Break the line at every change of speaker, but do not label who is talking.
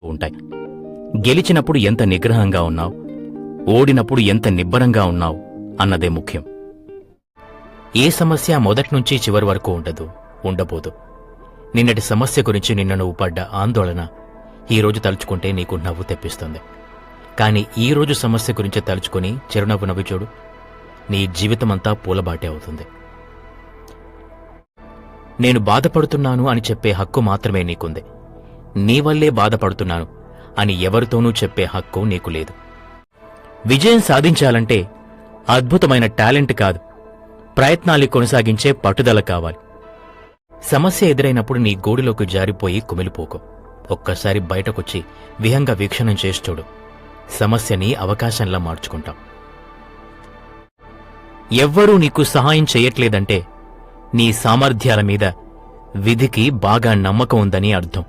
ఉంటాయి. గెలిచినప్పుడు ఎంత నిగ్రహంగా ఉన్నావు, ఓడినప్పుడు ఎంత నిబ్బరంగా ఉన్నావు అన్నదే ముఖ్యం. ఏ సమస్య మొదట్నుంచి చివరి వరకు ఉండబోదు. నిన్నటి సమస్య గురించి నిన్న నువ్వు పడ్డ ఆందోళన ఈరోజు తలుచుకుంటే నీకు నవ్వు తెప్పిస్తుంది. కాని ఈరోజు సమస్య గురించి తలుచుకుని చిరునవ్వు నవ్వి చూడు, నీ జీవితమంతా పూలబాటే అవుతుంది. నేను బాధపడుతున్నాను అని చెప్పే హక్కు మాత్రమే నీకుంది. నీ వల్లే బాధపడుతున్నాను అని ఎవరితోనూ చెప్పే హక్కు నీకు లేదు. విజయం సాధించాలంటే అద్భుతమైన టాలెంట్ కాదు, ప్రయత్నాల్ని కొనసాగించే పట్టుదల కావాలి. సమస్య ఎదురైనప్పుడు నీ గూడులోకి జారిపోయి కుమిలిపోకు. ఒక్కసారి బయటకొచ్చి విహంగ వీక్షణం చేసి చూడు, సమస్యని అవకాశంలా మార్చుకుంటాం. ఎవ్వరూ నీకు సహాయం చెయ్యట్లేదంటే నీ సామర్థ్యాల మీద విధికి బాగా నమ్మకం ఉందని అర్థం.